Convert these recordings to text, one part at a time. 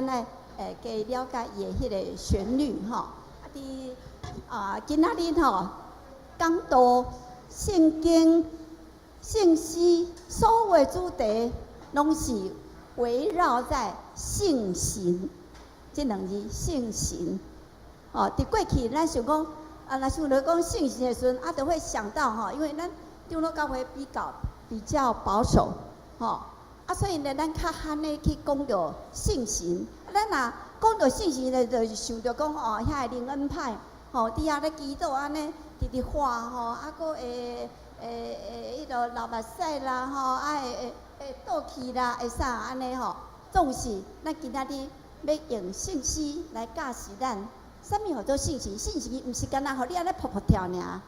咱来加了解伊的迄个旋律吼。今仔日吼，讲道、圣经、圣诗，所有主题拢是围绕在圣神这两字，圣神。伫过去咱想讲，若想到讲圣神的时阵，就会想到吼，因为咱长老教会比较保守，所以呢，咱较罕的去讲到圣神。咱若讲到圣神呢，就想到讲遐个灵恩派，伫遐咧祈祷安尼，直画搁会迄个流目屎啦，会倒去啦，会啥安尼总是咱今仔日要用圣诗来教示咱。啥物叫做圣神？圣神毋是干那互你安尼扑扑跳尔，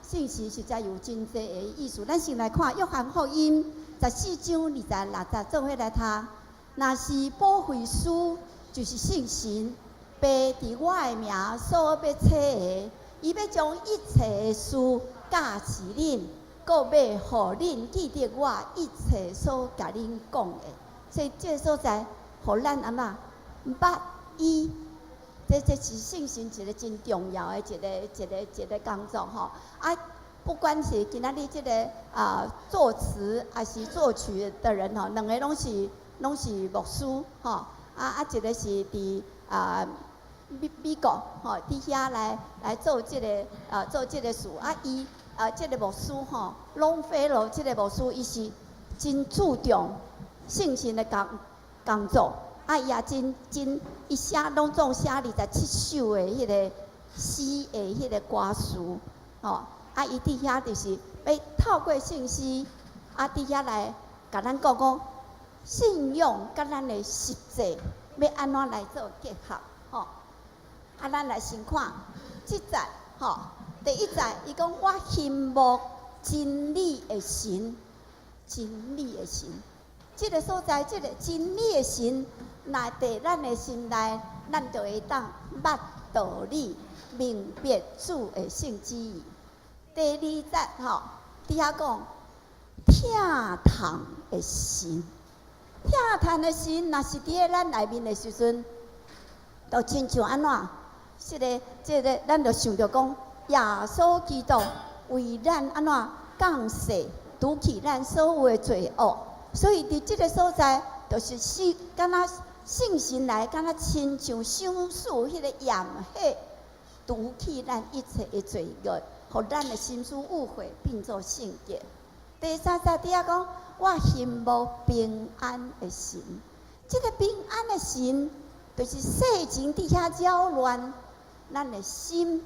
圣神实在有真济个意思。咱先来看约翰福音14章26做伙来读。若是保惠师，就是圣神，爸伫我的名所要找的，伊要将一切的事教示恁，搁要互恁记得我一切所甲恁讲的。所以这个所在，互咱安怎捌伊。这是圣神一个真重要的一个工作不管是今仔日这个作词还是作曲的人两个拢是牧师一个是伫美国伫遐来做这个事伊这个牧师龙飞罗这个牧师伊是真注重圣神的工作。伊也真，伊写拢总写27首的迄个诗的迄个歌词，伊伫遐就是要透过圣诗，伫遐来甲咱讲信用甲咱的实际要安怎来做结合，咱来先看即节，第一节伊讲我羡慕真理的神，真理的神。这个所在，这个真理的神，若伫咱的心内，咱就会当捌道理，明白主的圣旨意。第二节伫遐讲疼痛的神，疼痛的神，若是伫咧咱内面的时阵，就亲像安怎？这个，咱就想着讲，耶稣基督为咱安怎降世，除去咱所有的罪恶。所以伫即个所在，就是敢若圣神来，敢若亲像上树迄个盐火，除去咱一切的罪恶，互咱的心思误会变作圣洁。第三节底下讲，我羡慕平安的神。即个平安的神，就是世情伫遐扰乱，咱的心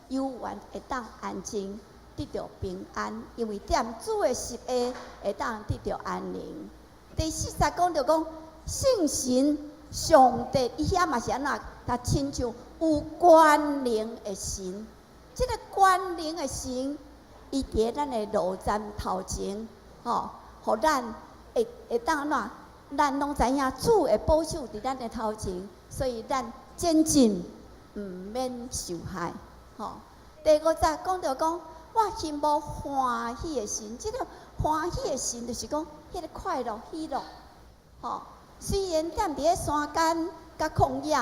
永远会当安静。得到平安，因为踮主的十下会当得到安宁。第四节讲着讲，圣神上帝，伊遐嘛是安怎？他亲像有权能的神。这个权能的神，伊伫咱的路站头前，互咱会当安怎？咱拢知影主的保守伫咱的头前，所以咱前进毋免受害。第五节讲着讲。我羡慕欢喜的神，这个欢喜的神就是讲，迄个快乐、喜乐，虽然踮伫咧山间、甲旷野，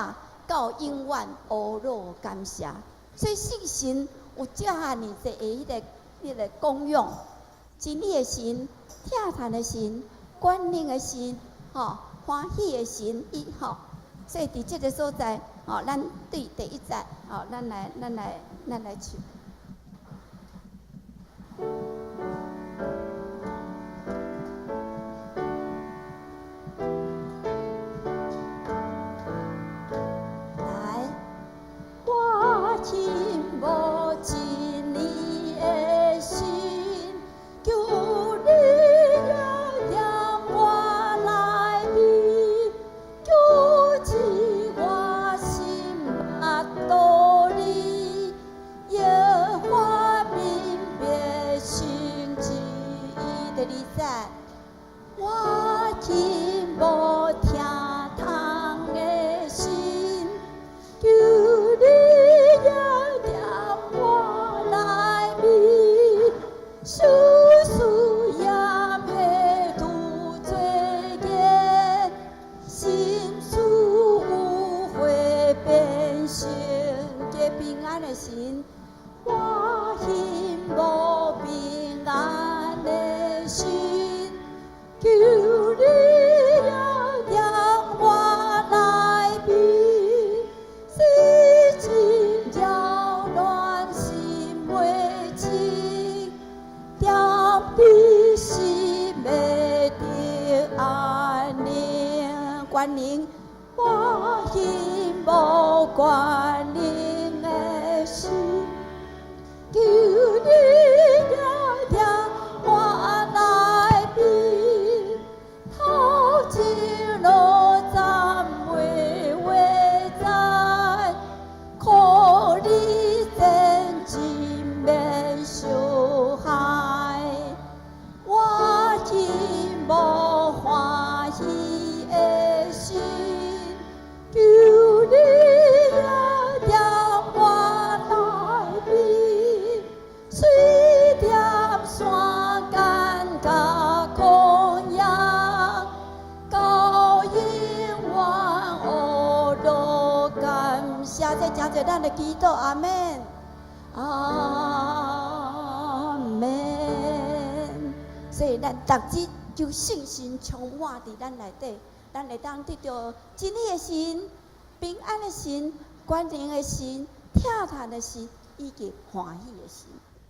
到永远无路感谢。所以圣神有遮尔济的迄个功用，真理的神、疼痛的神、权能的神，欢喜的神，所以伫即个所在，咱对第一节，咱来唱。有的心，我心无平安的心，求你也让我来比，使情扰乱心袂静，点滴心会得安宁，关宁。我心无关宁的心，求你也让我来比，头前路暂袂话在，可你真情免伤害，我心无欢喜的心。求你也让我来比，水点山间甲空阳，高永远黑路感谢，这真侪咱的祈祷，阿门，阿门。所以咱逐日就信心充满伫咱内底。咱会当得到真理的心、平安的心、关宁的心、跳弹的心，以及欢喜的心。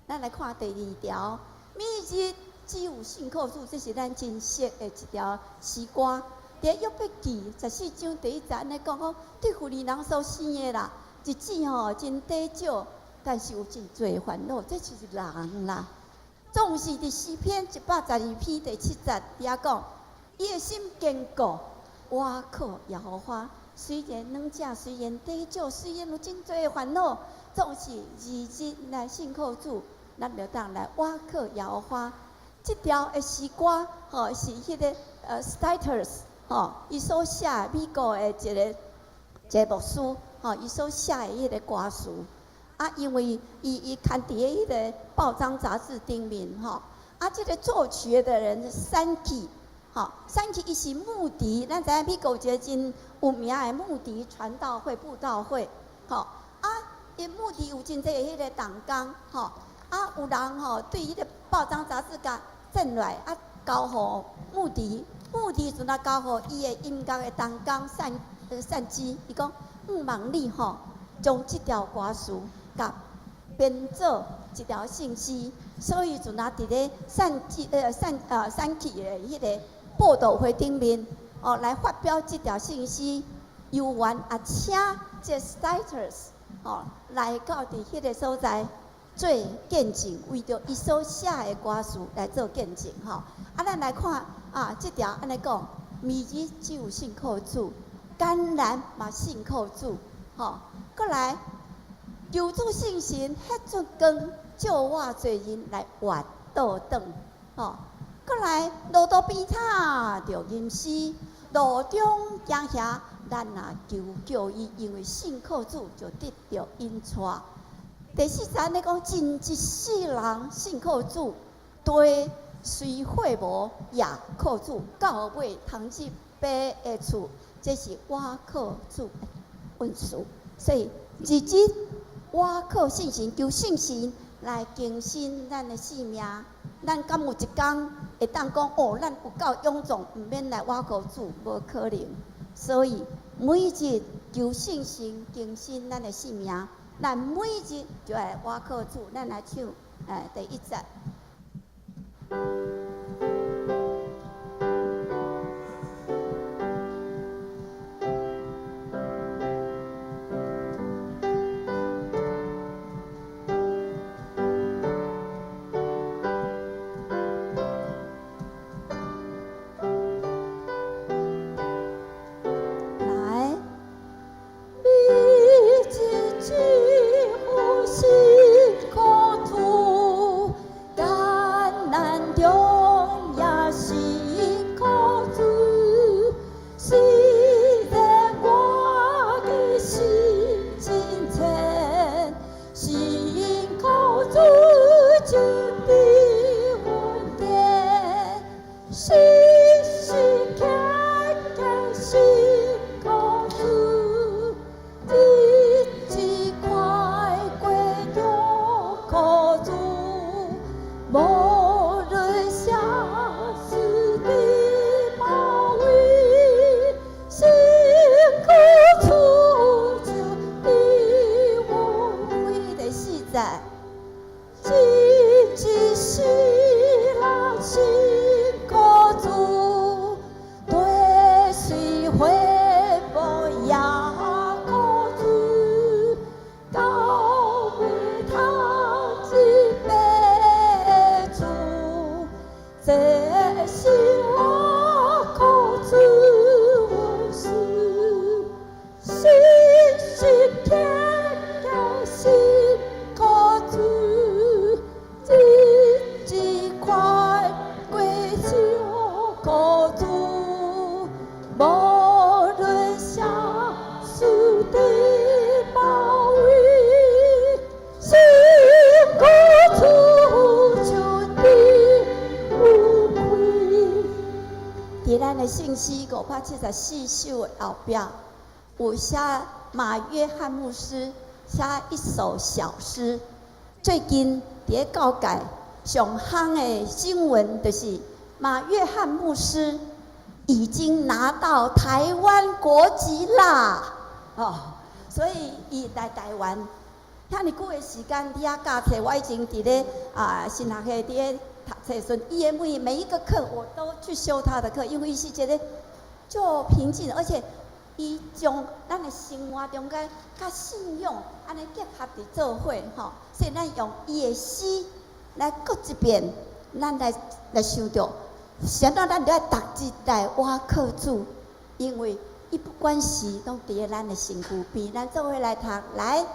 咱来看第2条，每日只有信靠主，这是咱真熟的一条诗歌。伫约伯记14章第1节安尼讲讲，对妇人人所生的啦，日子吼真短少，但是有真多烦恼，这就是人啦。总是伫诗篇112篇第7节遐讲，伊的心坚固。我靠耶和华，虽然软者，虽然短少，虽然有真多的烦恼，总是日日来信靠主，咱就当来我靠耶和华。这条的诗歌，是迄个Status， 伊所写的美国的一个牧师，伊所写的迄个歌词。因为伊刊伫迄个报章杂志顶面，这个作曲的人Sankey。Sankey伊是穆迪，咱知影美国有一个真有名的穆迪传道会布道会，因穆迪有真侪迄个同工，有人对迄个报章杂志甲赠来，交互穆迪，穆迪就来交互伊的音乐的同工善基，伊讲望你将这条歌词甲编做一条信息，所以就拿伫咧Sankey的迄个报道会顶面，来发表这条信息，有缘请这 Status，来到伫迄个所在做见证，为着伊所写的歌词来做见证，咱来看这条安尼讲，每日只有信靠主，甘然嘛信靠主，过来求主信心，迄阵光照我罪人来活倒转，过来路途边塔着吟诗，路中行遐，咱也求叫伊，因为信靠主就得到恩赐。第4节咧讲，真一世人信靠主，地虽火无也靠主，到尾通入白的厝，这是我靠主的恩赐。所以日日我靠信心，求信心来更新咱的性命。咱敢有一天会当讲咱有够勇壮，毋免来我靠主，无可能。所以每日求信心更新咱的性命，咱每日就来我靠主。咱来唱第1节。信息574首的后壁，有写马约翰牧师写一首小诗。最近伫教界上夯的新闻，就是马约翰牧师已经拿到台湾国籍啦！哦，所以伊来台湾，遐尼久的时间伫遐教册，我已经伫咧神学系伫咧读册时，伊的每一个课我都去修他的课，因为伊是一个就平静，而且伊将咱的生活中间甲信仰安尼结合伫做伙吼，所以咱用伊的诗来过一遍，咱来想到，想到咱就要读一代瓦克主，因为伊不管时拢伫咧咱的身躯边，咱做伙来读来。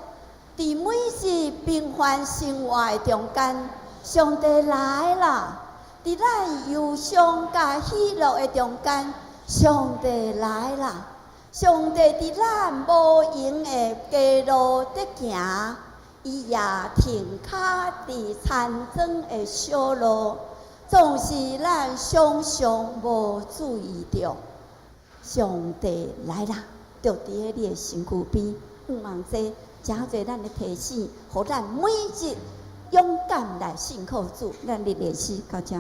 伫每日平凡生活的中间，上帝来啦！伫咱忧伤甲喜乐的中间，上帝来啦！上帝伫咱无影的街路伫行，伊也停脚伫残庄的小路，总是咱常常无注意到，上帝来啦！就伫咧你的身躯边，望这。诚侪咱的提醒，互咱每日勇敢来信靠主。咱的练习到这。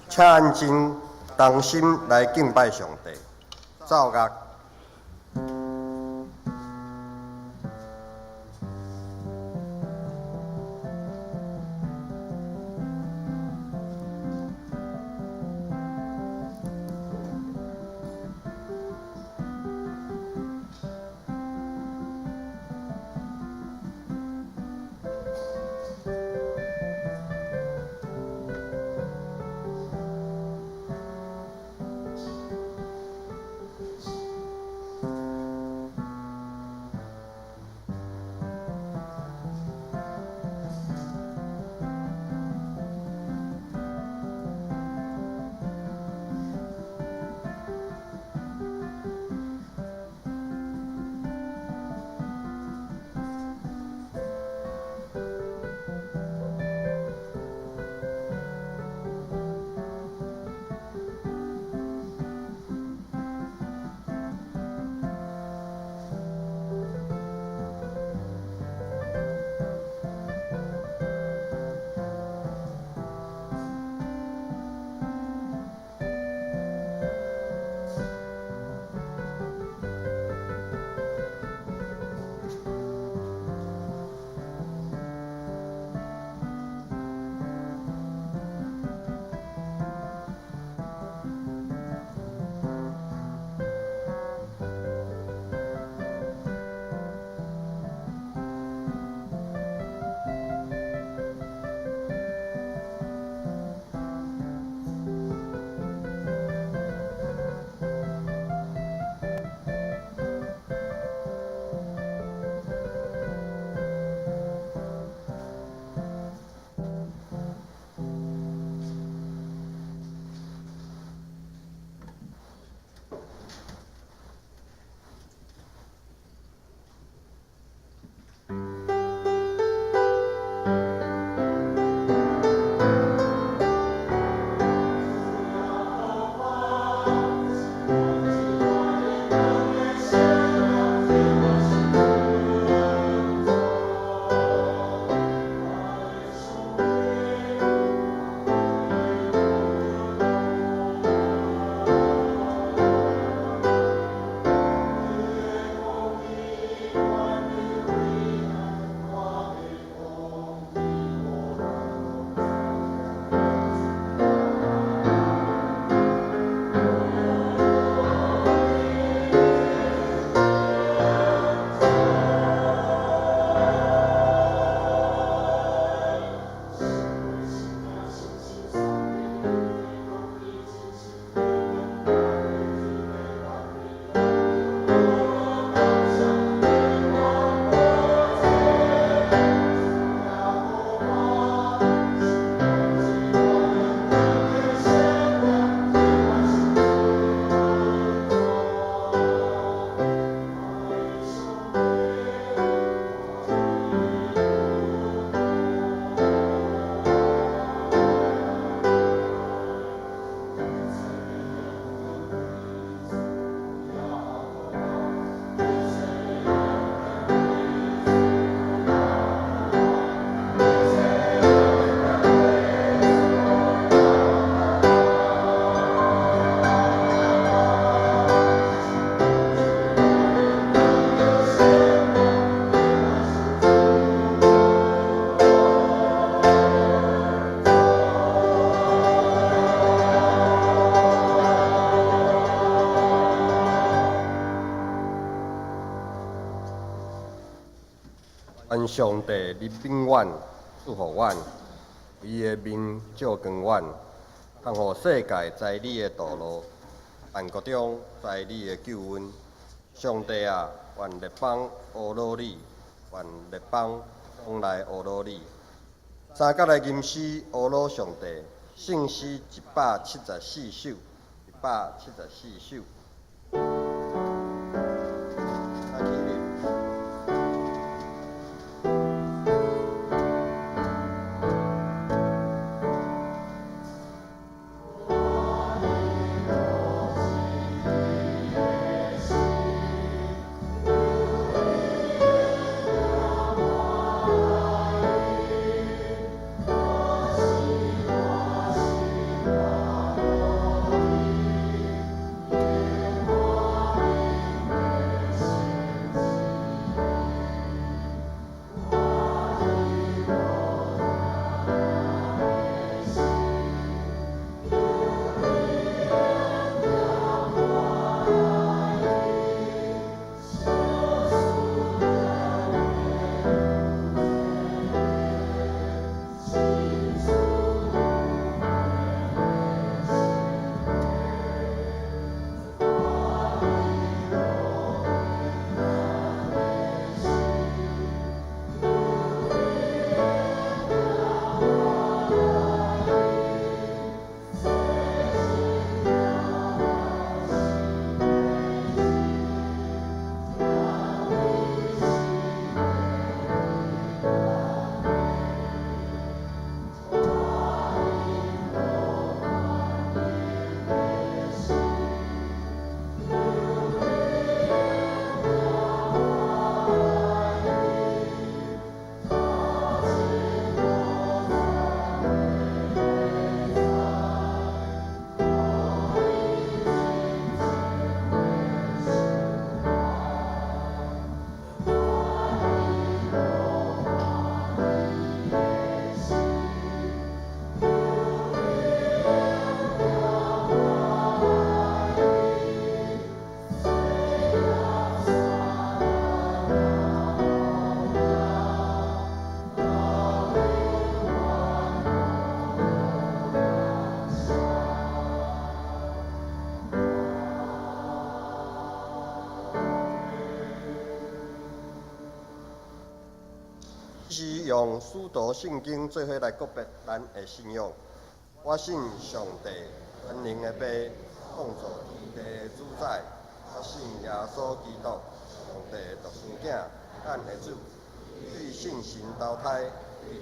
请安静，同心来敬拜上帝。奏乐。愿上帝你永远祝福阮，为伊的面照光阮，通互世界知你的道路，万国中知你的救恩。上帝啊，愿列邦阿罗你，愿列邦往来阿罗你。三角的吟诗阿罗上帝，圣诗174首，174首。是用书读圣经做伙来告别咱的信仰。我信上帝，全能的爸，创造天地的主宰。我信耶稣基督，上帝的独生子，咱的主，对圣神投胎，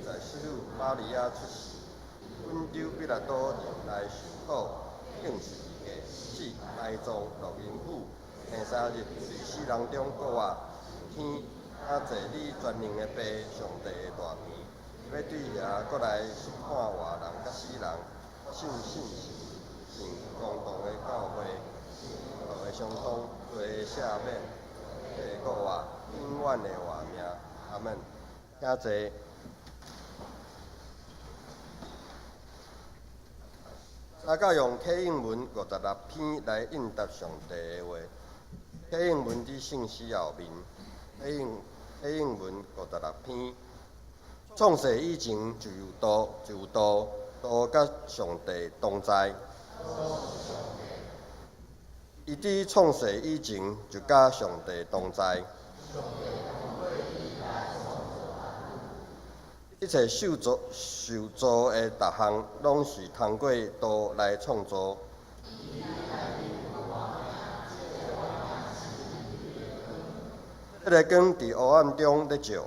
在死妇玛利亚出世，温州彼拉多人来受苦，应十字架，死埋葬乐营府，第3日从死人中复活天。感谢你全能的爸，上帝的大名，要对遐过来审判活人甲死人。我信圣神，信公道的教会，道的相通，罪的赦免，的国活，永远的活命。阿门。请坐。大家用启应文56篇来应答上帝的话。启应文伫圣诗后面。启应文56篇，创世以前就有道，道甲上帝同在。伊伫创世以前就甲上帝同在。一切受造的逐项，拢是通过道来创造。迄个光伫黑暗中咧照，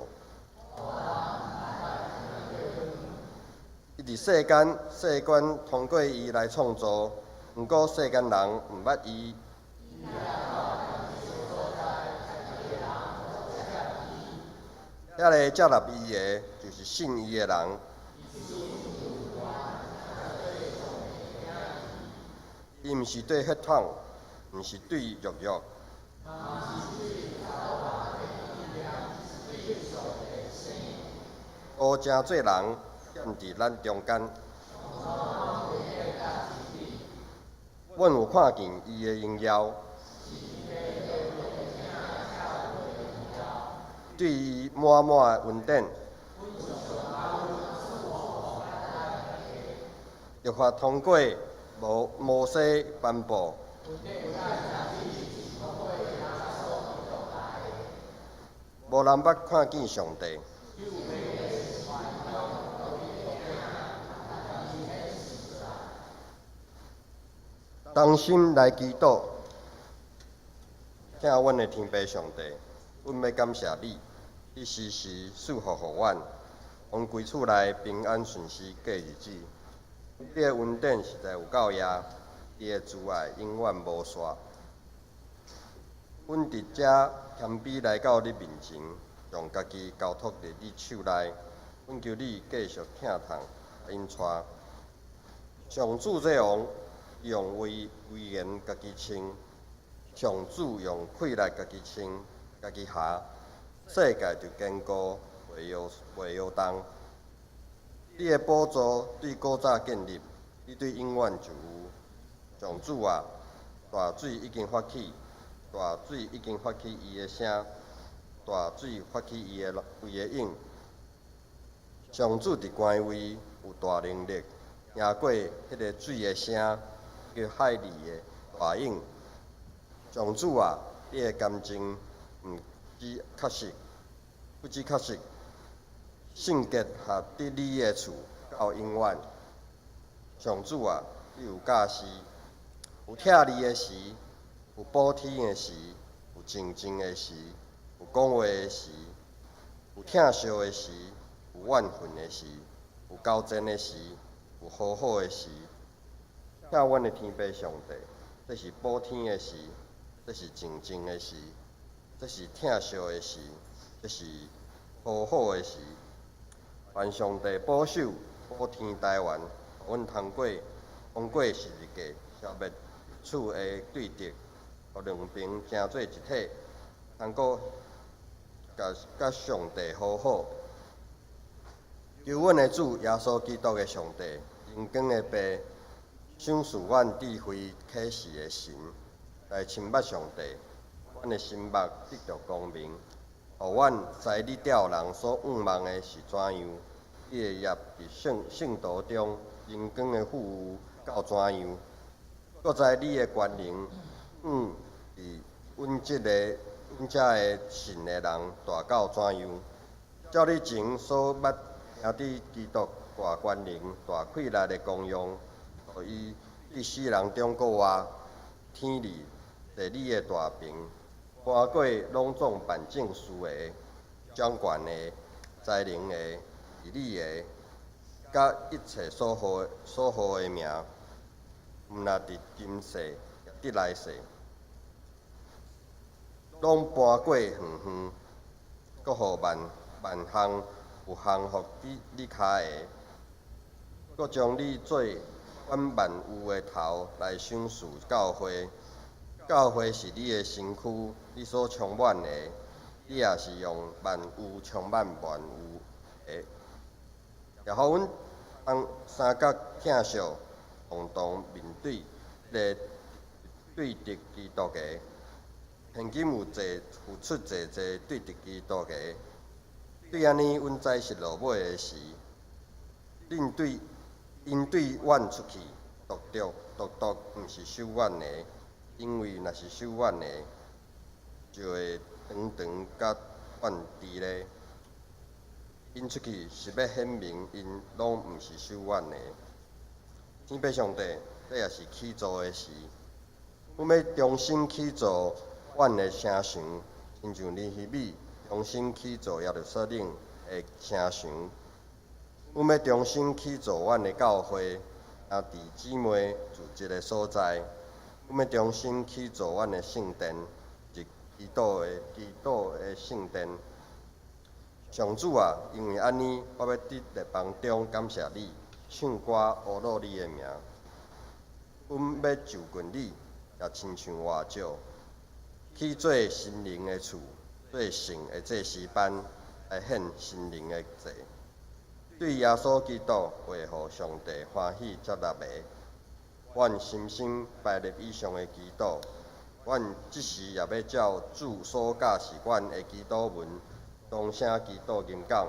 伊伫世间通过伊来创造，毋过世间人毋捌伊。遐个接纳伊的，就是信伊的人。伊毋是对血统，毋是对肉欲。道成做人，踮伫咱中间。阮有看见伊的荣耀，对伊满满的恩典，约法通过摩西颁布。无人捌看见上帝。当心来祈祷，听阮的天父上帝，阮要感谢你，你时时赐福予阮，往规厝内平安顺遂过日子。你的恩典实在有够野，你的慈爱永远无煞。阮伫遮谦卑来到你面前，将家己交托伫你手内，阮求你继续疼痛引带。上主这王用威严家己称，上主用气力家己称，家己下，世界就坚固，袂摇动。你的宝座对古早建立，你对永远就有。上主啊，大水已经发起。大水已经发起伊的声，大水发起伊的影。上主伫关位有大能力，赢过迄个水的声，叫海里的大影。上主啊，你的感情毋止确实，不止确实，圣洁合伫你的厝到永远。上主啊，你有假施，有疼你的时。有补天的时，有静静的时，有讲话的时，有疼惜的时，有怨恨的时，有交战的时，有和好的时。请阮的天父上帝，这是补天的时，这是静静的时，这是疼惜的时，这是和好的时。愿上帝保守补天台湾，阮通过时日过，消灭厝的对敌。互两边行做一体，通过甲上帝和好。求阮的主耶稣基督的上帝，荣光的爸，赏赐阮智慧启示的神，来亲捌上帝，阮的心目得着光明，互阮知你吊人所仰望的是怎样，你的业伫圣道中荣光的富有到怎样，搁知你的权能。伫阮遮的信的人大到怎样？照你前所捌兄弟基督大权能、大气力的功用，互伊伫世人中国活，天理坐你的大屏，翻过拢总办正事的、掌权的、才能的、义理的，甲一切所好的名，毋若伫今世，也伫来世。拢搬过远远，搁互万项有降服你骹的，搁将你做管万有的头来赏赐教会。教会是你的身躯，你所充满的，你也是用万有充满万有的，也互阮三角疼惜，共同面对个对敌基督的。现今有付出济对敌基督的，对安尼，阮在是落尾的时，因对阮出去，独毋是守阮的，因为若是守阮的，就会长甲阮伫咧。因出去是要显明，因拢毋是守阮的。天父上帝，这也是起造的时，阮要重新起造。阮的城墙，亲像尼希米重新起造耶路撒冷的城墙。阮要重新起造阮的教会，兄弟姊妹住一个所在。阮要重新起造阮的圣殿，即基督的圣殿。上主啊，因为安尼，我要伫列邦中感谢你，唱歌侮辱你的名。阮要就近你，也亲像外少。去做心灵的厝，做圣的祭司班来献心灵的祭，对耶稣基督维护上帝欢喜接纳的。阮深深拜入以上的祈祷，阮即时也要照主所教示阮的祈祷文，同声祈祷吟讲。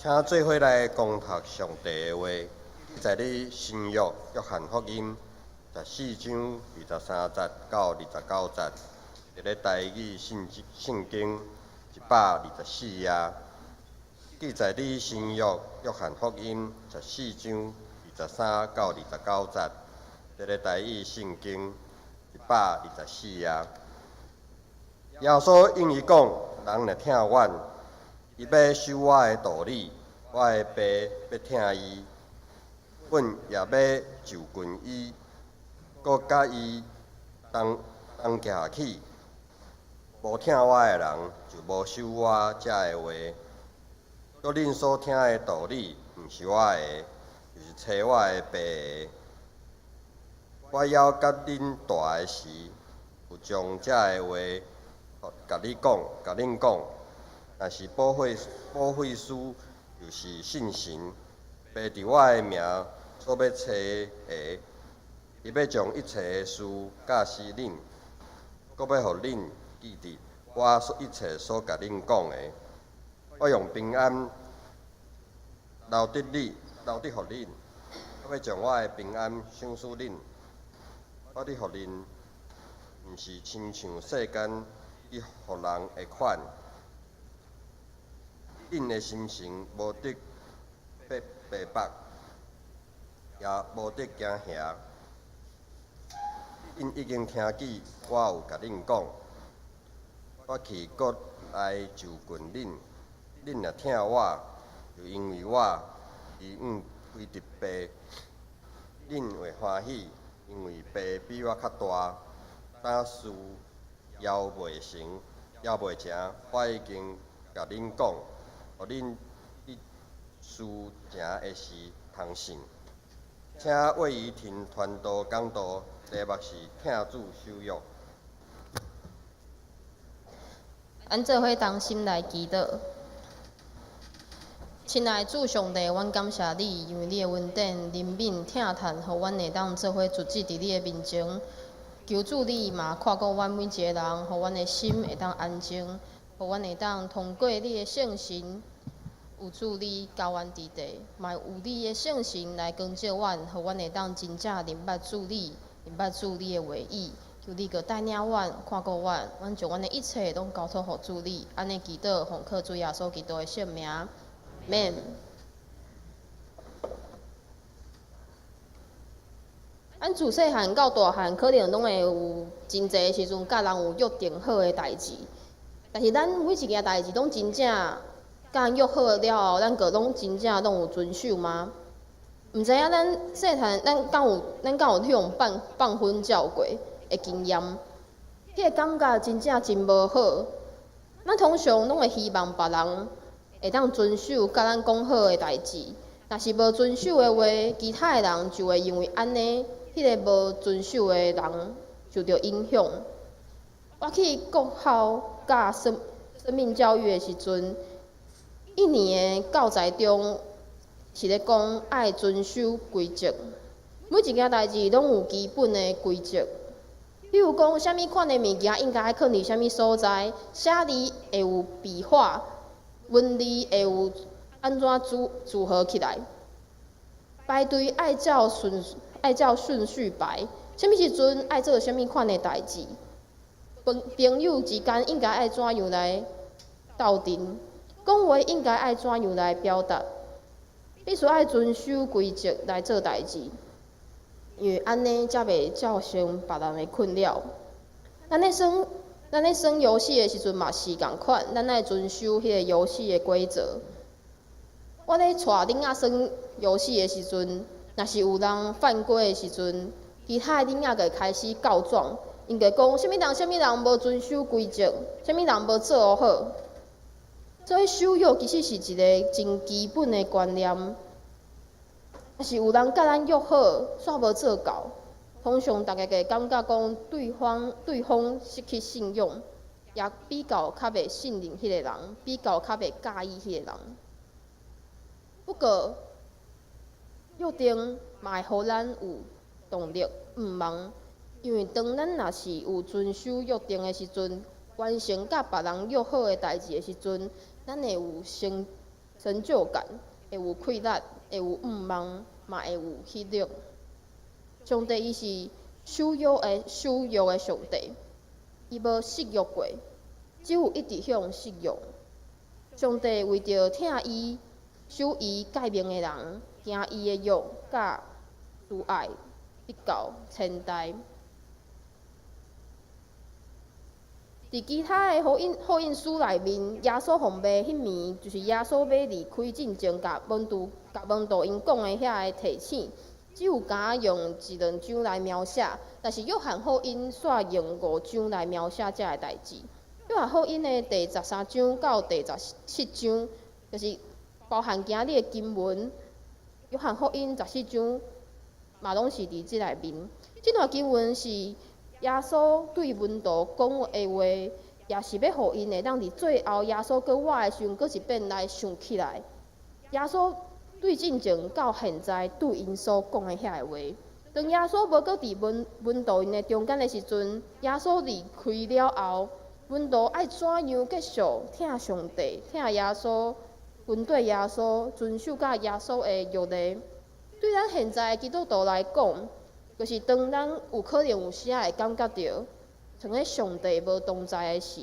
请做伙来共读上帝的话。在你新约约翰福音14章23节到29节，伫咧台语圣经124页。记在你新约约翰福音14章23到29节，伫咧台语圣经124页。耶稣应伊讲：人若听阮，伊要守我的道理，我的爸要听伊，阮也要就近伊，搁甲伊同徛下去。无听我的人，就无守我遮的话。搁恁所听的道理，毋是我的，就是找我的爸的。我要甲恁住的时，有将遮的话，甲恁讲。若是保惠师，就是信神，爸伫我的名所要找的，伊要将一切的事教示恁，搁要互恁记得我一切所甲恁讲的。我用平安留伫互恁，我要将我的平安赏赐恁。我伫互恁，毋是亲像世间伊互人的款。恁的心情无得白白，也无得惊吓。恁已经听见我有甲恁讲，我去搁来就近恁。恁若听我，就因为我而归伫爸，恁会欢喜，因为爸比我较大。但事还未成，我已经甲恁讲，互恁一事成的时通信。请为伊听传道讲道，题目是听主守约。咱做伙同心来祈祷。亲爱的主上帝，阮感谢你，因为你的恩典怜悯疼叹，互阮会当做伙主旨伫你的面前。求主你嘛看顾阮每一个人，互阮的心会当安静，互阮会当通过你的圣神，有主你教阮伫地，嘛有你的圣神来光照阮，互阮会当真正明白主你的话语。求你个带领阮，看顾阮，阮将阮的一切拢交托互主你。安尼祈祷，奉靠主耶稣基督的圣名。免。咱自细汉到大汉，可能拢会有真侪时阵甲人有约定好的代志，但是咱每一件代志拢真正甲人约好了后，咱个拢真正拢有遵守吗？毋知影咱细汉咱敢有去用放婚照过的经验？迄个感觉真正真无好。咱通常拢会希望别人会当遵守甲咱讲好的代志，若是无遵守的话，其他的人就会因为安尼，迄个无遵守的人受到影响。我去国校教生命教育的时阵，一年的教材中是咧讲爱遵守规则，每一件代志拢有基本的规则。比如讲，啥物款的物件应该放伫啥物所在，写字会有笔画。文字会有安怎组合起来？排队爱照顺序排，啥物时阵爱做啥物款的代志？朋友之间应该爱怎样来斗阵？讲话应该爱怎样来表达？必须爱遵守规则来做代志，因为安尼才袂造成别人的困扰。咱咧耍游戏的时阵嘛是共款，咱爱遵守迄个游戏的规则。我咧带囡仔耍游戏的时阵，若是有人犯规的时阵，其他的囡仔就会开始告状，因就讲啥物人无遵守规则，啥物人无做好。所以守约其实是一个真基本的观念。若是有人甲咱约好，煞无做到。通常大家会感觉讲对方失去信用，也比较袂信任迄个人，比较袂介意迄个人。不过，约定嘛会互咱有动力毋忙，因为当咱若是有遵守约定的时阵，完成甲别人约好的代志的时阵，咱会有成就感，会有快乐，会有毋忙，嘛会有迄力。上帝伊是守约的上帝，伊无失约过，只有一直向失约。上帝为着疼伊、守伊诫命的人，行伊的约，甲慈爱，直到千代。伫其他的福音书内面，耶稣红马迄暝，就是耶稣要离开进前，甲门徒因讲的遐个提醒，只有敢用1、2章来描写，但是约翰福音煞用5章来描写遮个代志。约翰福音的第13章到第17章，就是包含今日的经文。约翰福音14章嘛拢是伫即内面。即段经文是耶稣对门徒讲的话，也是要互因会当伫最后耶稣搁活的时阵，搁一遍来想起来。耶稣对进前到现在对因所讲的遐个话，当耶稣无搁伫门徒因的中间的时阵，耶稣离开了后，门徒爱怎样继续听上帝、听耶稣、跟对耶稣、遵守甲耶稣的约例？对咱现在的基督徒来讲，就是当咱有可能有时会感觉到，像个上帝无同在的时，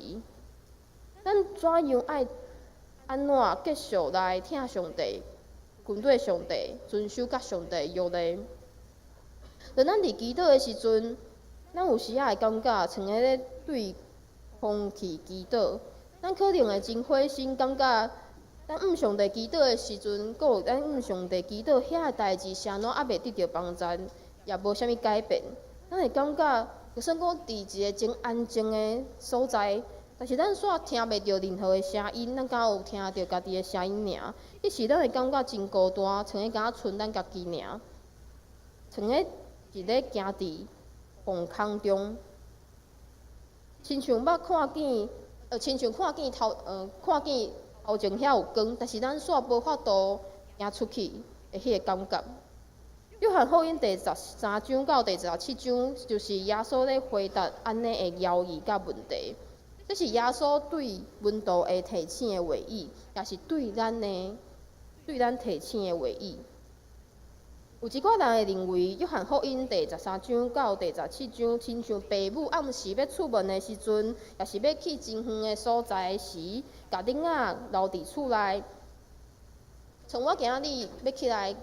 咱怎样爱安怎继续来听上帝、跟对上帝、遵守甲上帝的约例？当咱伫祈祷的时阵，咱有时会感觉像个咧对空气祈祷，咱可能会真灰心，感觉咱向上帝祈祷的时阵，阁有咱向上帝祈祷遐个代志，啥拢还袂得到帮助，也无啥物改变。咱会感觉，就算讲伫一个真安静的所在，但是咱煞听袂到任何的声音，咱敢有听到家己的声音尔？迄时咱会感觉真孤单，像个敢剩咱家己尔，像个一个行伫虚空中，亲像捌看见，亲像看见头前遐有光，但是咱煞无法度行出去的迄个感觉。约翰福音第13章到第17章，就是耶稣咧回答安尼的谣言甲问题。这是耶稣对门徒的提醒的话语，也是对咱提醒的话语。有一寡人会认为，约翰福音第13章到第17章，亲像父母暗时要出门的时阵，也是要去真远的所在的时，甲囡仔留伫厝内。像我今日要起来，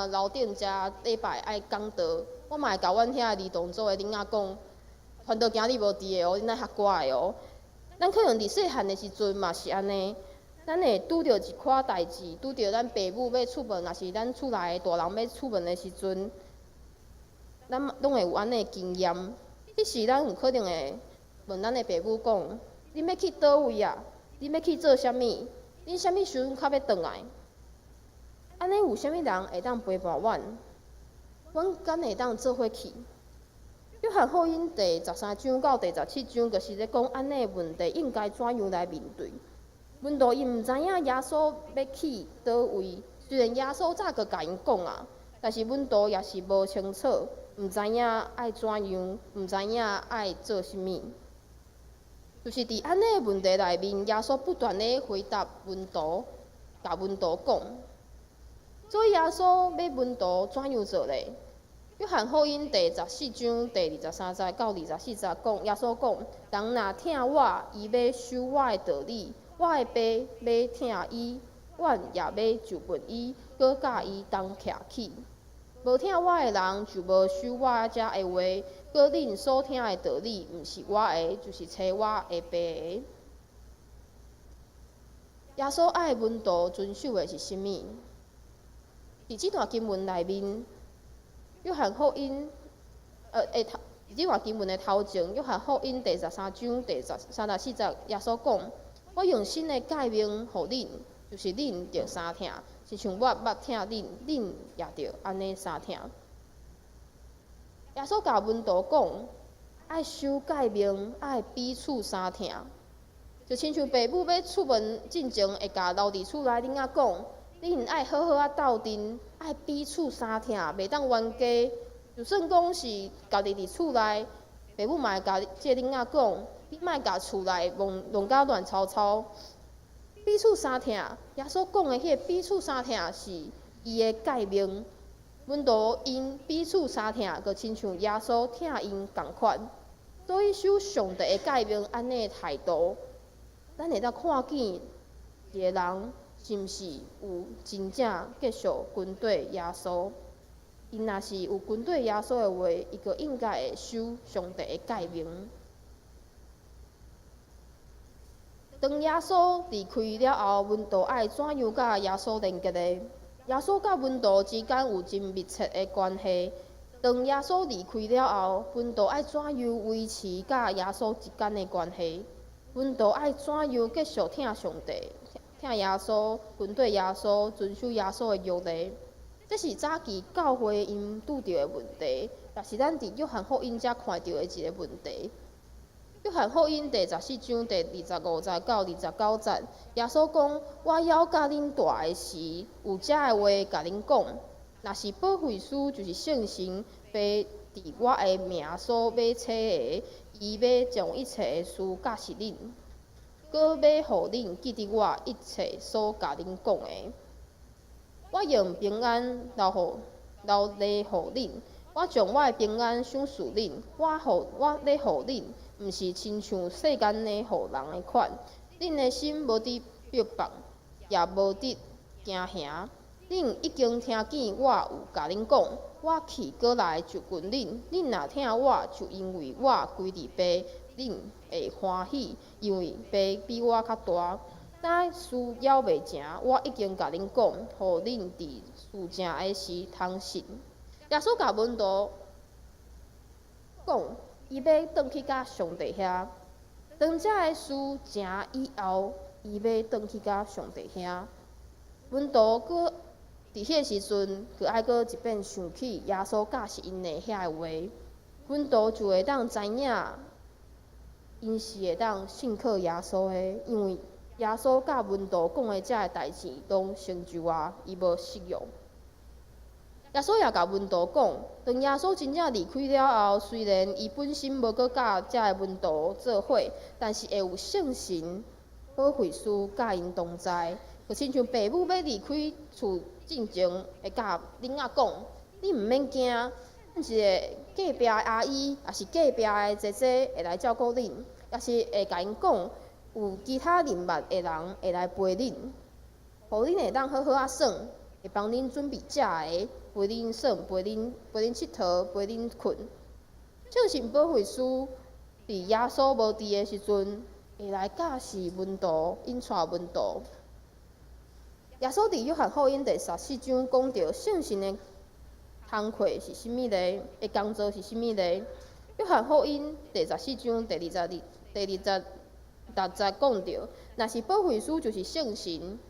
楼顶遮礼拜爱讲道，我嘛会甲阮遐儿童组的囡仔讲，传道今日无伫的哦，恁爱较乖的哦。咱可能伫细汉的时阵嘛是安尼。咱会拄着一寡代志，拄着咱父母要出门，若是咱厝内的大人要出门的时阵，咱拢会有安尼的经验。迄时咱有可能会问咱的父母讲：恁要去倒位啊？恁要去做啥物？恁啥物时阵较要转来？安尼有啥物人会当陪伴阮？阮敢会当做伙去？约翰福音第13章到第17章，就是咧讲安尼的问题应该怎样来面对。门徒伊毋知影耶稣要去倒位，虽然耶稣早个甲因讲啊，但是门徒也是无清楚，毋知影爱怎样，毋知影爱做啥物。就是伫安尼的问题内面，耶稣不断咧回答门徒，甲门徒讲。所以耶稣要门徒怎样做咧？约翰福音第14章第23节到24节讲，耶稣讲：人若听我，伊要守我的道理。我的爸要听伊，阮也要就近伊，搁甲伊同徛起。无听我的人就无守我遮的话，搁恁所听的道理，毋是我的，就是找我的爸的。耶稣爱门徒遵守的是啥物？伫即段经文内面，约翰福音，伫即段经文的头前，约翰福音第13章第34节，耶稣讲。我用新的诫命互恁，就是恁着相听，亲像我捌听恁，恁也着安尼相听。耶稣甲门徒讲，爱守诫命，爱彼此相听，就亲像父母要出门进前，会甲留伫厝内囡仔讲，恁爱好好斗阵，爱彼此相听，袂当冤家。就算讲是家己伫厝内，父母嘛会甲即个囡仔讲。你莫甲厝内弄甲乱糟糟，彼此相听。耶稣讲的迄个彼此相听是伊的诫命。阮都因彼此相疼，就亲像耶稣疼因共款。所以守上帝的诫命安尼的态度，咱会当看见一个人是毋是有真正继续跟对耶稣。伊若是有跟对耶稣的话，伊就应该会守上帝的诫命。当耶稣离开了后，阮就爱怎样甲耶稣连结咧？耶稣甲阮道之间有真密切的关系。当耶稣离开了后，阮就爱怎样维持甲耶稣之间的关系？阮就爱怎样继续听上帝、听耶稣、跟对耶稣、遵守耶稣的约例？这是早期教会因拄着的问题，也是咱伫约翰福音才看到的一个问题。约翰福音第14章第25节到29节，耶稣讲：“我要甲恁大的时，有遮的话甲恁讲。若是保惠师，就是圣神，被伫我的名所要找的，伊要将一切的事教示恁，搁要互恁记得我一切所甲恁讲的。我用平安留咧互恁，我将我的平安赏赐恁，我咧互恁。”毋是亲像世间的互人的款，恁的心无伫逼迫，也无伫惊吓。恁已经听见我有甲恁讲，我去过来就近恁。恁若听我，就因为我归伫爸，恁会欢喜，因为爸比我较大。但事还袂成，我已经甲恁讲，互恁伫事成的时通信。耶稣甲门徒讲。伊要转去甲上帝遐，当遮个事成以后，伊要转去甲上帝遐。阮都搁伫迄个时阵，搁爱搁一遍想起耶稣教示因的遐个话，阮都就会当知影，因是会当信靠耶稣的，因为耶稣甲阮都讲的遮个代志拢成就啊，伊无失用。耶稣也甲门徒讲，当耶稣真正离开了后，虽然伊本身无搁甲遮个门徒做伙，但是会有圣神保惠师甲因同在。就亲像爸母要离开厝进前，会甲囡仔讲：你毋免惊，咱一个隔壁的阿姨，也是隔壁的姐姐会来照顾恁，也是会甲因讲，有其他人脉的人会来陪恁，互恁会当好好耍，会帮恁准备食的。陪恁耍，陪恁佚佗，陪恁困。圣神保惠师伫耶稣无伫的时阵，会来教示门徒，引带门徒。耶稣伫约翰福音第14章讲到圣神的工课是甚物咧？的工作是甚物咧？约翰福音第14章第20讲到，若是保惠师就是圣神。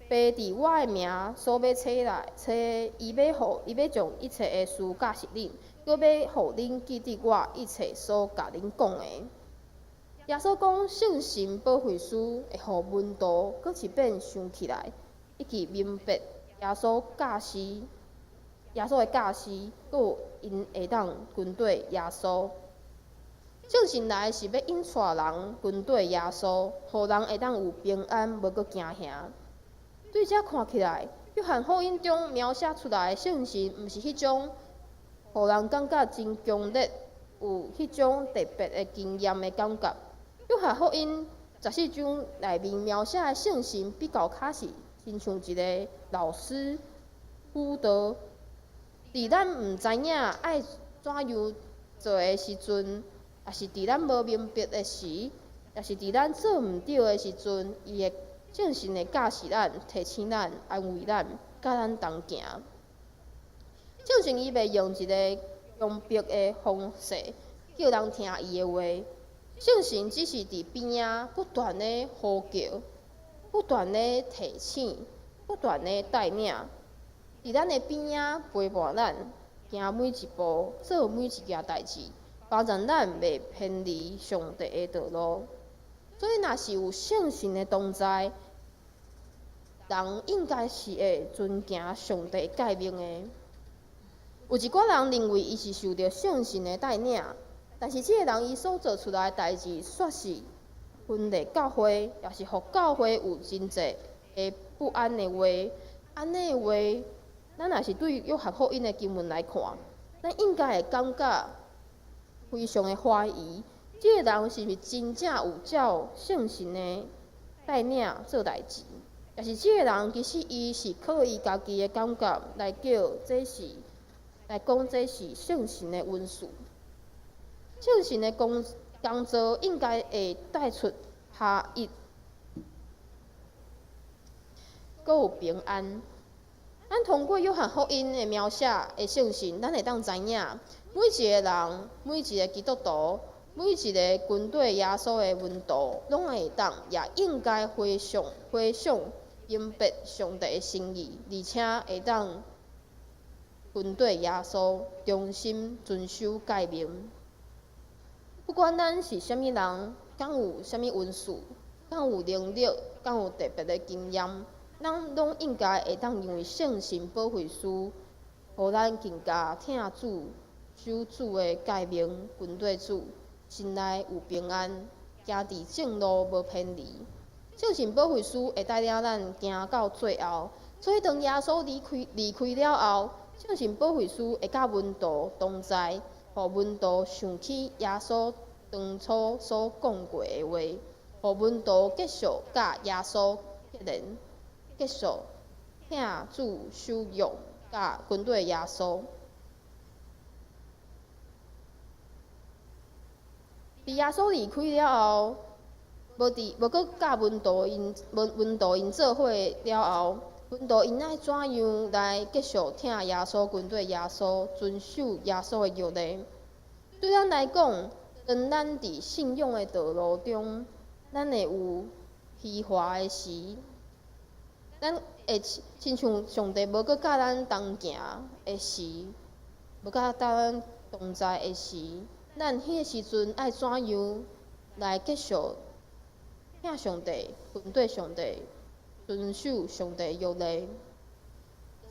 爸伫我的名所要找伊要将一切的事教示恁，搁要互恁记得我一切所甲恁讲的。耶稣讲圣神保惠师会互门徒搁一遍想起来，以及明白耶稣的教示，搁有因会当跟对耶稣。圣神来是要引带人跟对耶稣，互人会当有平安，无搁惊吓。对遮看起来，约翰福音中描写出来的圣神，毋是迄种互人感觉真强烈、有迄种特别的经验的感觉。约翰福音14章内面描写的圣神，比较较是亲像一个老师辅导，伫咱毋知影爱怎样做的时阵，也是伫咱无明白的时，也是伫咱做毋对的时阵，伊会圣神会教示咱、提醒咱、安慰咱，甲咱同行。圣神伊袂用一个强迫的方式叫人听伊的话，圣神只是伫边仔不断的呼叫、不断的提醒、不断的带领，伫咱的边仔陪伴咱，行每一步，做每一件代志，保证咱袂偏离上帝的道路。所以，若是有圣神的同在，人应该是会遵行上帝诫命的。有一寡人认为伊是受到圣神的带领，但是这个人伊所做出来的代志，却是分裂教会，也是互教会有真侪的不安的话。安尼的话，咱若是对约翰福音的经文来看，咱应该会感觉非常的怀疑，即个人是毋是真正有照圣神的带领做代志？但是即个人其实伊是靠伊家己的感觉来讲这是圣神的恩赐。圣神的工作应该会带出合一，阁有平安。咱通过约翰福音的描写的圣神，咱会当知影，每一个人、每一个基督徒、每一个军队耶稣的门徒，拢会当，也应该回想明白上帝的心意，而且会当军队耶稣忠心遵守诫命。不管咱是啥物人，敢有啥物恩赐，敢有能力，敢有特别的经验，咱拢应该会当因为圣神保惠师，互咱更加听主、守主的诫命，军队主，心内有平安，行伫正路无偏离。圣神保惠师会带领咱行到最后，所以当耶稣离开了后，圣神保惠师会甲门徒同在，互门徒想起耶稣当初所讲过的话，互门徒继续甲耶稣结连，继续听主守约，甲军队耶稣。伫耶稣离开了后，无搁甲门徒因做伙了后，门徒因爱怎样来继续听耶稣军队耶稣遵守耶稣的约呢？对咱来讲，当咱伫信仰的道路中，咱会有疲乏的时，咱会亲像上帝无搁甲咱同行的时，无甲咱同在的时，咱迄个时阵爱怎样来继续听上帝、跟对上帝、遵守上帝约呢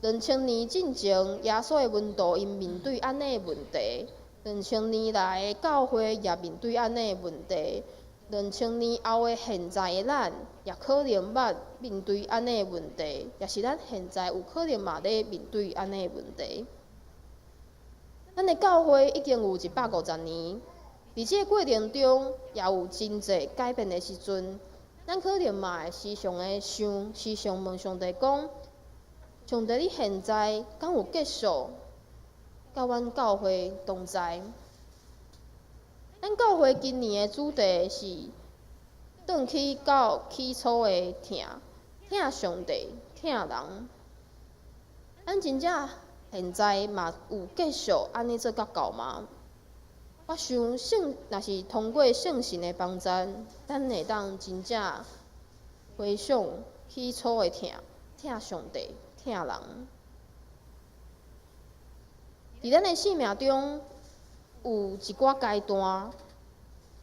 ？2000年进前，耶稣的门徒因面对安尼的问题，2000年来的教会也面对安尼的问题，2000年后的现在的咱，也可能捌面对安尼的问题，也是咱现在有可能嘛咧面对安尼的问题。咱的教会已经有150年，伫即个过程中，也有真侪改变的时阵，咱可能嘛会时常问上帝讲：上帝，你现在敢有继续甲阮教会同在？咱教会今年的主题是转去到起初的听上帝，听人。咱真正现在嘛有继续安尼做甲到吗？我想若是通过圣神的帮助，咱会当真正回想起初的听上帝，听人。伫咱的生命中，有一寡阶段、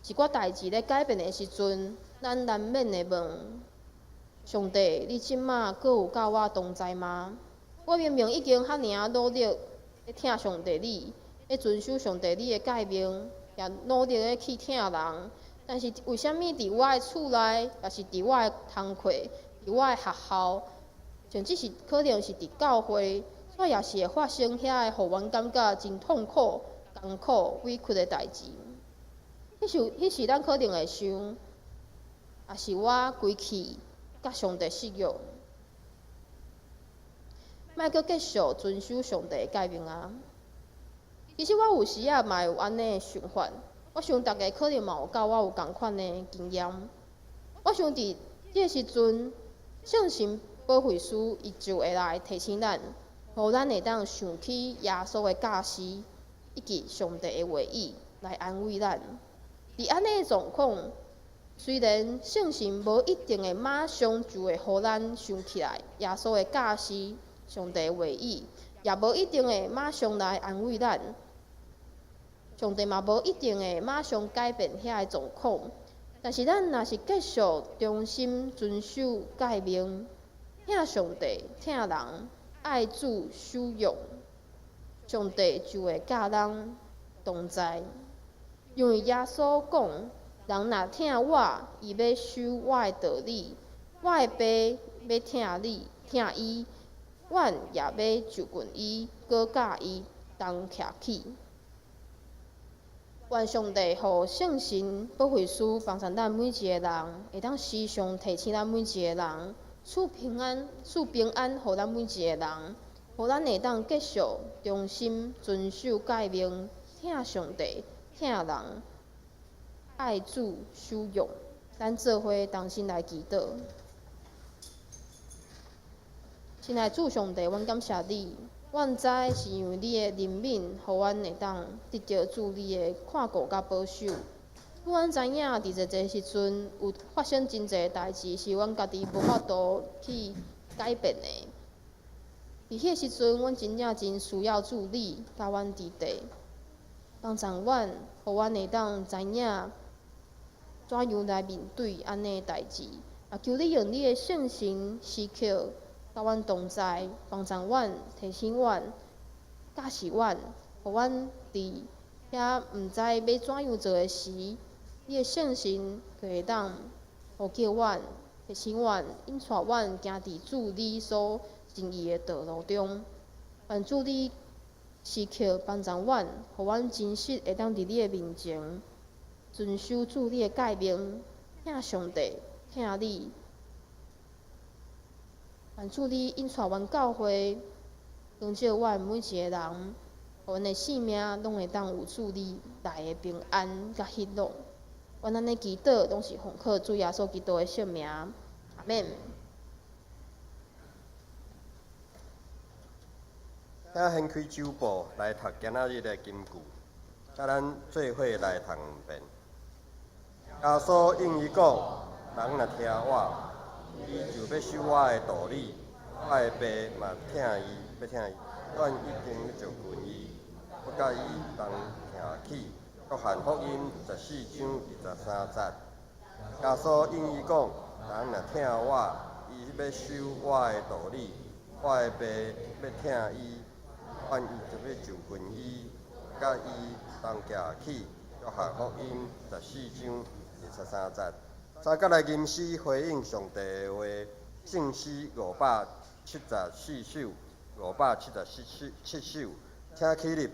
一寡代志咧改变的时阵，咱难免会问：上帝，你即马阁有甲我同在吗？我明明已经遐尔努力咧听上帝你，咧遵守上帝你的诫命，也努力咧去听人，但是为虾米伫我的厝内，也是伫我的工课、伫我的学校，甚至是可能是伫教会，却也是会发生遐个互阮感觉真痛苦、艰苦、委屈的代志。迄时咱可能会想，也是我规气甲上帝失约，莫阁继续遵守上帝的诫命啊！其实我有时也嘛有安尼的想法，我想大家可能嘛有甲我有共款的经验。我想伫即个时阵，圣神保惠师伊就会来提醒咱，互咱会当想起耶稣的教示，以及上帝的话语来安慰咱。伫安尼的状况，虽然圣神无一定会马上就会互咱想起来耶稣的教示、上帝的话语，也无一定会马上来安慰咱。上帝嘛无一定会马上改变遐个状况，但是咱若是继续忠心遵守诫命，听上帝、听人，爱主守约，上帝就会甲咱同在。因为耶稣讲：人若听我，伊要守我的道理，我的爸要听伊，阮也要就近伊，搁甲伊同徛起。愿上帝互圣神保惠师帮助咱每一个人，会当时常提醒咱每一个人，赐平安，互咱每一个人，互咱会当继续忠心遵守诫命，疼上帝，疼人，爱主守用。咱做伙同心来祈祷。亲爱的主上帝，阮感谢你，阮知是因为你的怜悯，互阮会当得到主你的看顾甲保守。阮知影，伫这个时阵有发生真侪代志，是阮家己无法度去改变的。伫迄个时阵，阮真正真需要主你甲阮伫地，帮助阮，互阮会当知影怎样来面对安尼的代志。也求你用你的圣神时刻甲阮同在，帮助阮，提醒阮，教示阮，互阮伫遐毋知要怎样做的时，你的圣神就会当呼叫阮，提醒阮，引带阮行伫主你所正义的道路中。愿主你时刻帮助阮，互阮真实会当伫你的面前遵守主你的诫命，疼上帝，疼你。愿主你引带阮教会，帮助阮每一个人，互阮的性命拢会当有主你来的平安甲喜乐。阮安尼祈祷，拢是奉靠主耶稣基督的圣名，阿免。请掀开酒报来读今仔日的金句，甲咱做伙来谈辩。耶稣应伊讲：人若听我，伊就要守我的道理，我的爸嘛疼伊，要疼伊，阮已经要就近伊，要甲伊同徛起。约翰福音14章23节。耶稣应伊讲：人若听我，伊要守我的道理，我的爸要疼伊，阮伊就要就近伊，甲伊同徛起。约翰福音14章23节。三甲来吟诗回应上帝的话，圣诗574首，577首，请起立。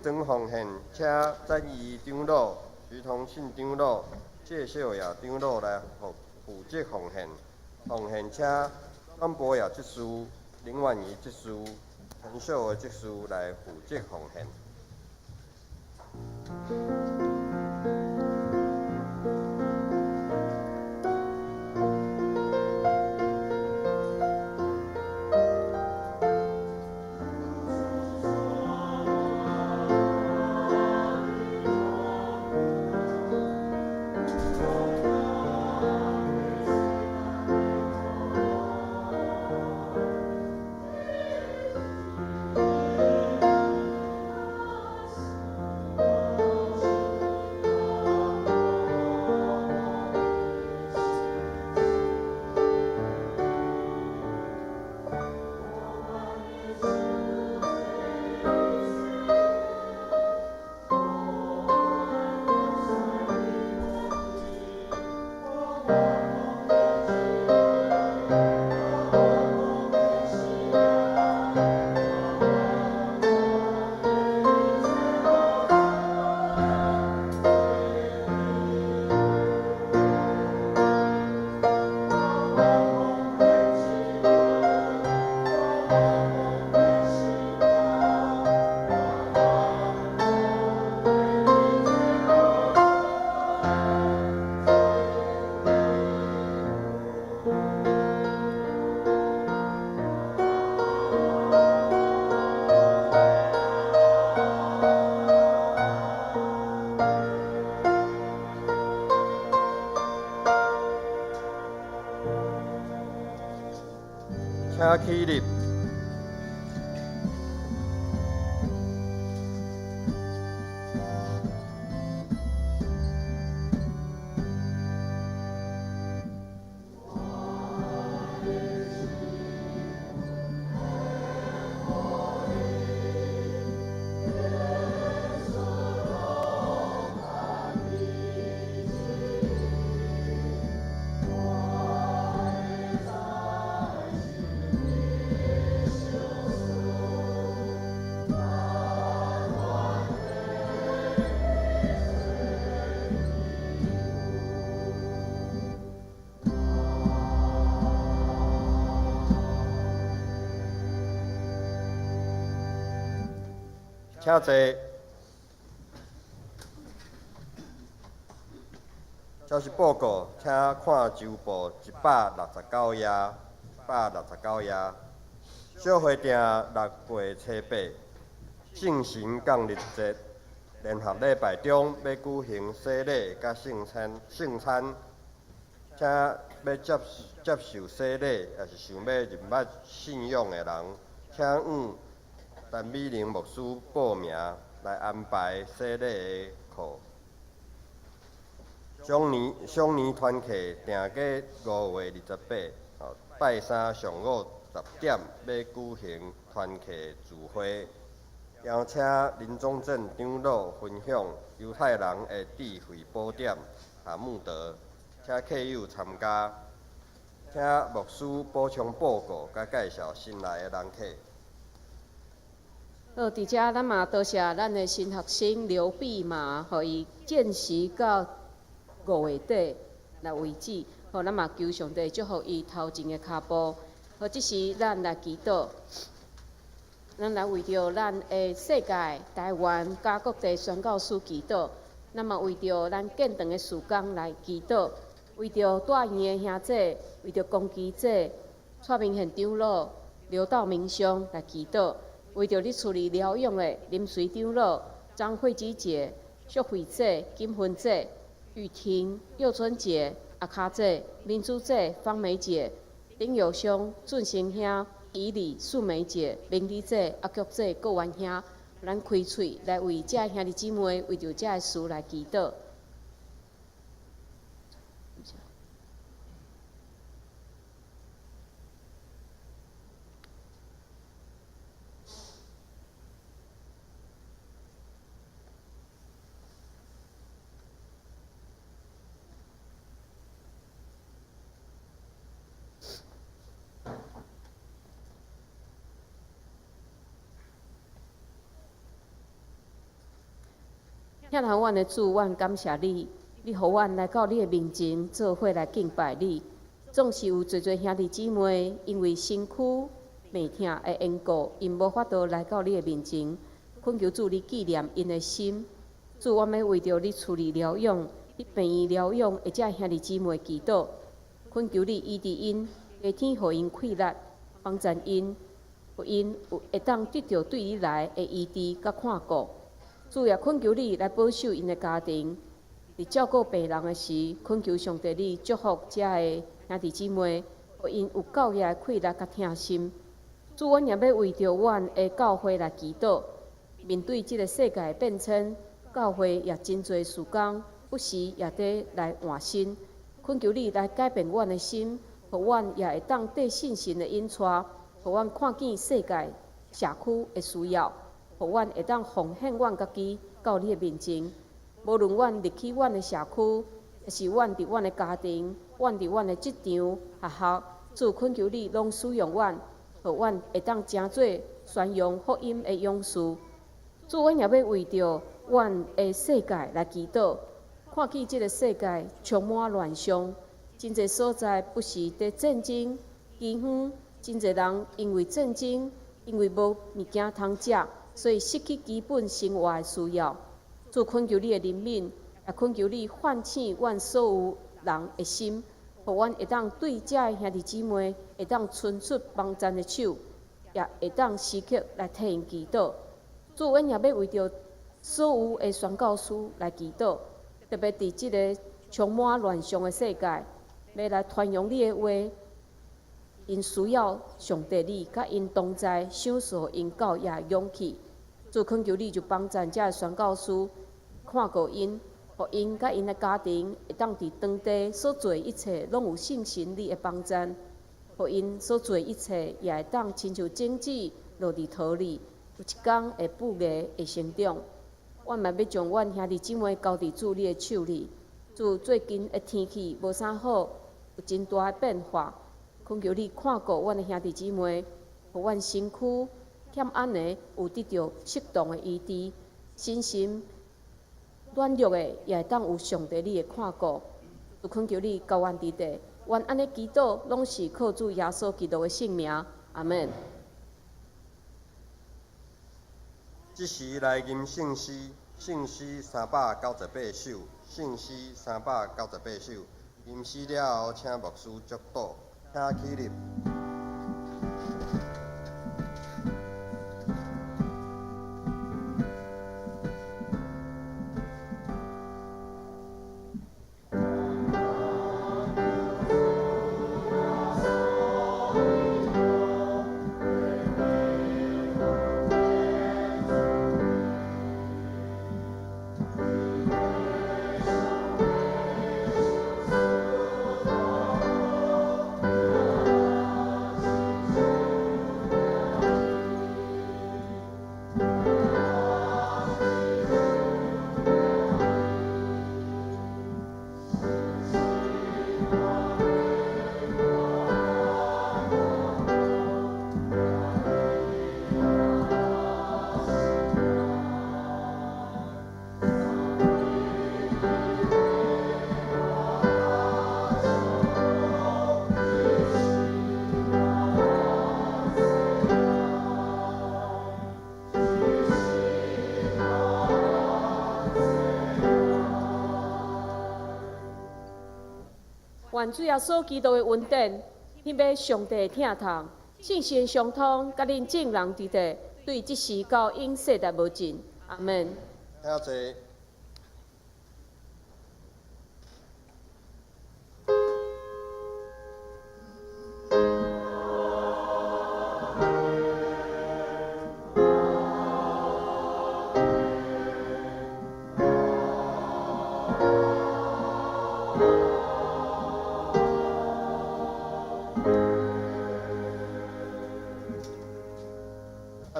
庄奉献，请展仪长老、徐同信长老、谢秀雅长老来负责奉献。奉献请段博雅执事、林婉仪执事、陈秀娥执事来负责奉献。请起立。请坐。消息报告，请看周报169页，169页。小会定6月初8，圣神降日节联合礼拜中要举行洗礼甲圣餐，请要接受洗礼，也是想要入捌信仰的人，请向陈美玲牧师报名来安排洗礼的课。双年团契定在5月28，拜三上午10点要举行团契聚会，邀请林宗正长老分享犹太人的智慧宝典和慕道，请客友参加，请牧师补充报告甲介绍新来的人客。好，伫遮咱嘛多谢咱的新学生刘碧麻，互伊见习到5月底来为止。好，咱嘛求上帝祝福伊头前的脚步。好，即时咱来祈祷，咱来为着咱的世界、台湾、甲各地宣教士祈祷。咱嘛为着咱建堂的事工来祈祷，为着带院的兄弟，为着公基者、蔡明宪长老、刘道明兄来祈祷。为着你处理疗养的林随长老、张慧芝姐、淑慧姐、金芬姐、雨婷、佑春姐、阿卡姐、民主姐、方梅姐、林友兄、俊成兄、怡丽、素梅姐、明理姐、阿菊姐、郭元兄，咱开喙来为遮兄弟姊妹为着遮事来祈祷。向向阮的主，阮感谢你，你互阮来到你的面前，做伙来敬拜你。总是有侪兄弟姊妹因为身躯病痛的缘故，因无法度来到你的面前，恳求主你纪念因的心。主，我要为着你处理疗养、你病院疗养的这兄弟姊妹祈祷，恳求你医治因，下天互因气力，帮助因，互因会当得到对你来的医治甲看顾。主也恳求你来保守因的家庭，伫照顾病人的时，恳求上帝你祝福遮的兄弟姊妹，互因有教业的气力甲疼心。主，阮也要为着阮的教会来祈祷，面对即个世界的变迁，教会也真侪事工，不时也得来换新。恳求你来改变阮的心，互阮也会当对信心的引带，互阮看见世界社区的需要。互阮会当奉献阮家己到你的面前，无论阮入去阮的社区，还是阮伫阮的家庭，阮伫阮的职场、学校，主恳求你拢使用阮，互阮会当成做宣扬福音的勇士。主，阮也要为着阮的世界来祈祷，看见即个世界充满乱象，真侪所在不是伫战争、饥荒，真侪人因为战争，因为无物件通食。所以失去基本生活的需要，主恳求你的怜悯，也恳求你唤醒阮所有人的心，互阮会当对遮的兄弟姊妹会当伸出帮助的手，也会当时刻来替因祈祷。主，阮也要为着所有的宣教师来祈祷，特别伫即个充满乱象的世界，要来传扬你的话。因需要上帝你，甲因同在，享受因教业勇气。主恳求你就帮助遮个宣教师，看顾因，互因甲因的家庭会当伫当地所做一切，拢有信心你的帮助，互因所做一切也会当亲像种子落伫土里，有一天会富裕会成长。阮嘛要将阮兄弟姊妹交伫主你的手里。主，最近的天气无啥好，有真大的变化。恳求你看顾阮的兄弟姊妹，互阮身躯欠安的有得到适当的医治，身心软弱的也会当有上帝你的看顾。就恳求你教阮伫地，阮安尼祈祷，拢是靠主耶稣基督的圣名，阿门。即时来吟圣诗，圣诗398首，圣诗398首。吟诗了后，请牧师祝祷。请起立。愿主耶稣基督的恩典，迄要上帝疼痛，信心相通，甲恁众人伫地，对即时到永世代无尽。阿门。请坐。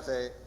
坐。